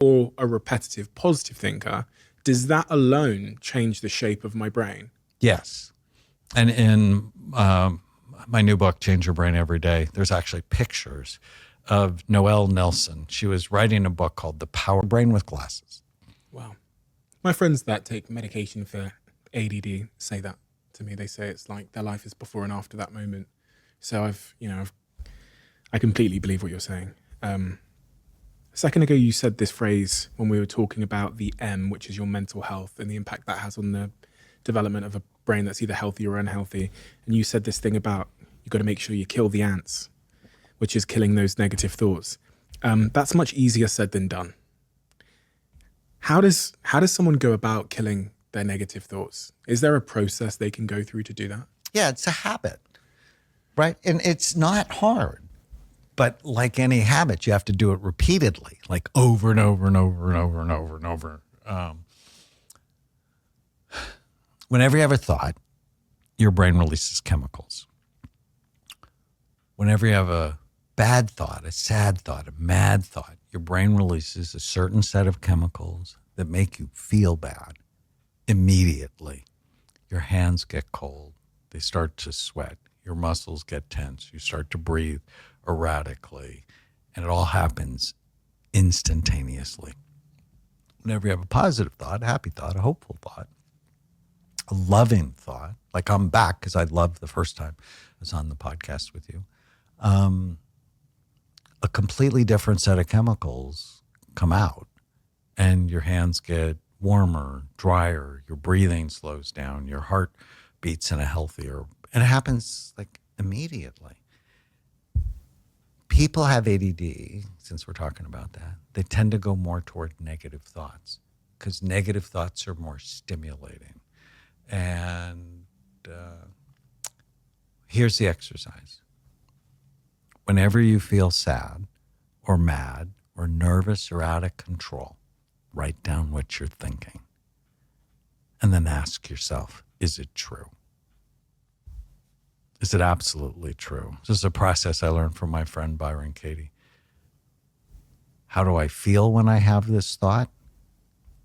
or a repetitive positive thinker, does that alone change the shape of my brain? Yes. And in my new book, Change Your Brain Every Day, there's actually pictures of Noelle Nelson. She was writing a book called The Power Brain with Glasses. Wow. My friends that take medication for ADD say that to me. They say it's like their life is before and after that moment. So I completely believe what you're saying. A second ago, you said this phrase when we were talking about the M, which is your mental health and the impact that has on the development of a brain that's either healthy or unhealthy. And you said this thing about you got to make sure you kill the ants, which is killing those negative thoughts. That's much easier said than done. How does someone go about killing their negative thoughts? Is there a process they can go through to do that? Yeah, it's a habit, right? And it's not hard. But like any habit, you have to do it repeatedly, like over and over and over and over and over and over. Whenever you have a thought, your brain releases chemicals. Whenever you have a bad thought, a sad thought, a mad thought, your brain releases a certain set of chemicals that make you feel bad immediately. Your hands get cold. They start to sweat. Your muscles get tense. You start to breathe erratically, and it all happens instantaneously. Whenever you have a positive thought, a happy thought, a hopeful thought, a loving thought, like I'm back because I loved the first time I was on the podcast with you, a completely different set of chemicals come out, and your hands get warmer, drier, your breathing slows down, your heart beats in a healthier, and it happens like immediately. People have ADD, since we're talking about that, they tend to go more toward negative thoughts because negative thoughts are more stimulating. And here's the exercise. Whenever you feel sad or mad or nervous or out of control, write down what you're thinking. And then ask yourself, is it true? Is it absolutely true? This is a process I learned from my friend Byron Katie. How do I feel when I have this thought?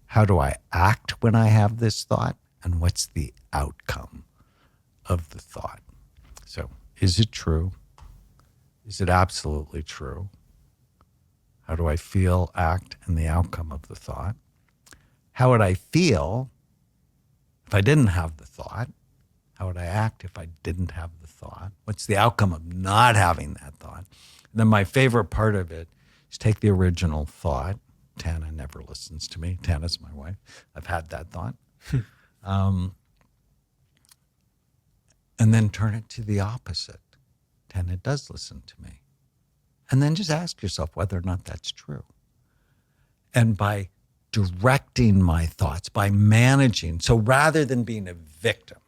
How do I act when I have this thought? And what's the outcome of the thought? So, is it true? Is it absolutely true? How do I feel, act, and the outcome of the thought? How would I feel if I didn't have the thought? How would I act if I didn't have the thought? What's the outcome of not having that thought? And then my favorite part of it is take the original thought. Tana never listens to me. Tana's my wife. I've had that thought. And then turn it to the opposite. Tana does listen to me. And then just ask yourself whether or not that's true. And by directing my thoughts, by managing, so rather than being a victim,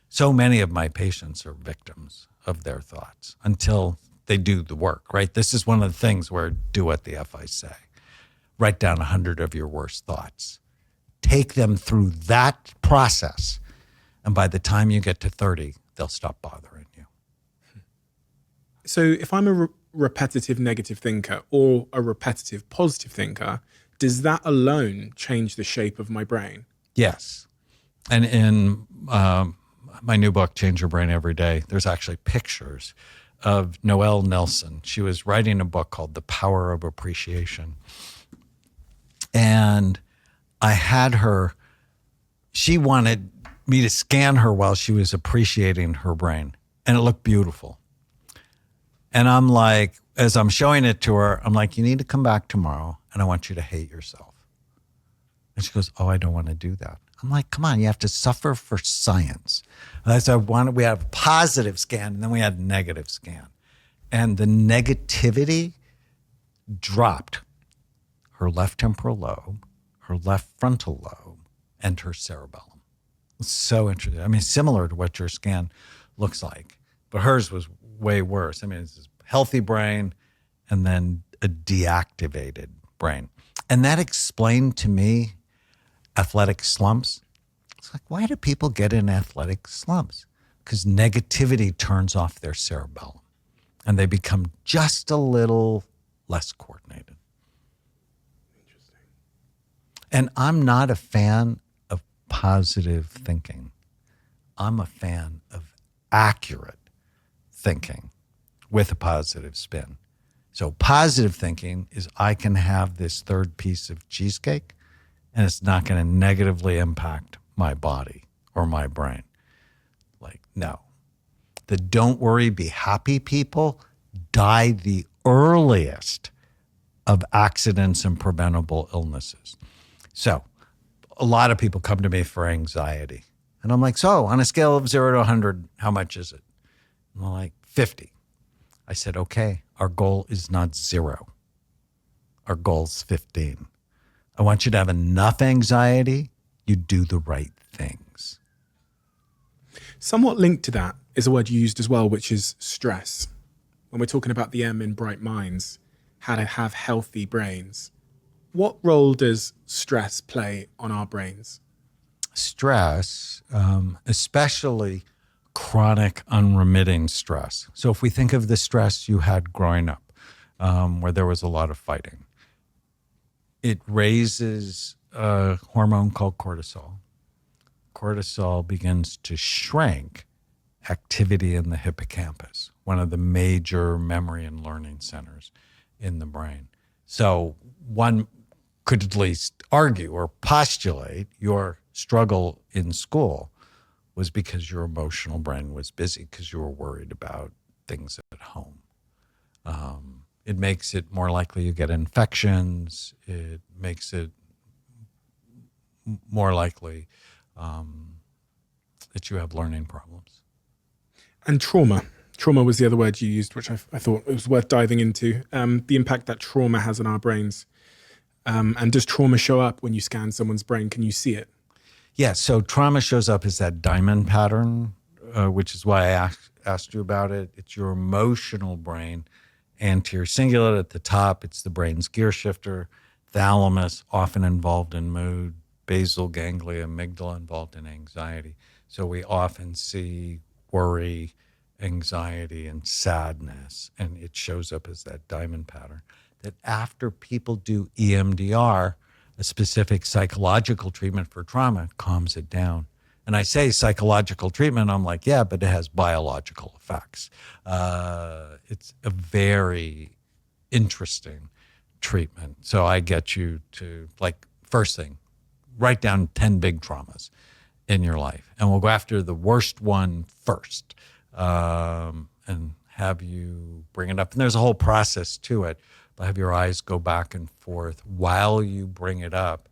so many of my patients are victims of their thoughts until they do the work, right? This is one of the things where do what the F I say. Write down 100 of your worst thoughts. Take them through that process. And by the time you get to 30, they'll stop bothering you. So if I'm a repetitive negative thinker or a repetitive positive thinker, does that alone change the shape of my brain? Yes. And in my new book, Change Your Brain Every Day, there's actually pictures of Noelle Nelson. She was writing a book called The Power of Appreciation. And I had her, she wanted me to scan her while she was appreciating her brain. And it looked beautiful. And I'm like, as I'm showing it to her, I'm like, you need to come back tomorrow and I want you to hate yourself. And she goes, oh, I don't want to do that. I'm like, come on, you have to suffer for science. And so we had a positive scan and then we had a negative scan. And the negativity dropped her left temporal lobe, her left frontal lobe, and her cerebellum. It's so interesting. I mean, similar to what your scan looks like, but hers was way worse. I mean, it's this healthy brain and then a deactivated brain. And that explained to me athletic slumps. It's like, why do people get in athletic slumps? Because negativity turns off their cerebellum and they become just a little less coordinated. Interesting. And I'm not a fan of positive thinking. I'm a fan of accurate thinking with a positive spin. So positive thinking is I can have this third piece of cheesecake and it's not going to negatively impact my body or my brain. Like, no. The don't worry, be happy people die the earliest of accidents and preventable illnesses. So a lot of people come to me for anxiety. And I'm like, so on a scale of 0 to 100, how much is it? And they're like, 50. I said, okay, our goal is not 0. Our goal's 15. I want you to have enough anxiety, you do the right things. Somewhat linked to that is a word you used as well, which is stress. When we're talking about the M in bright minds, how to have healthy brains, what role does stress play on our brains? Stress, especially chronic unremitting stress. So if we think of the stress you had growing up, where there was a lot of fighting, it raises a hormone called cortisol. Cortisol begins to shrink activity in the hippocampus, one of the major memory and learning centers in the brain. So one could at least argue or postulate your struggle in school was because your emotional brain was busy because you were worried about things at home. It makes it more likely you get infections. It makes it more likely that you have learning problems. And trauma. Trauma was the other word you used, which I thought it was worth diving into. The impact that trauma has on our brains. And does trauma show up when you scan someone's brain? Can you see it? Yeah, so trauma shows up as that diamond pattern, which is why I asked you about it. It's your emotional brain. Anterior cingulate at the top, it's the brain's gear shifter. Thalamus, often involved in mood. Basal ganglia, amygdala, involved in anxiety. So we often see worry, anxiety, and sadness, and it shows up as that diamond pattern. That after people do EMDR, a specific psychological treatment for trauma, it calms it down. And I say psychological treatment, I'm like, yeah, but it has biological effects. It's a very interesting treatment. So I get you to, like, first thing, write down 10 big traumas in your life. And we'll go after the worst one first and have you bring it up. And there's a whole process to it, but have your eyes go back and forth while you bring it up.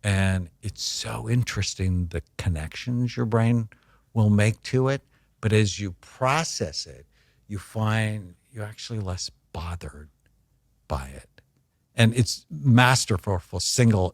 And it's so interesting, the connections your brain will make to it. But as you process it, you find you're actually less bothered by it. And it's masterful for single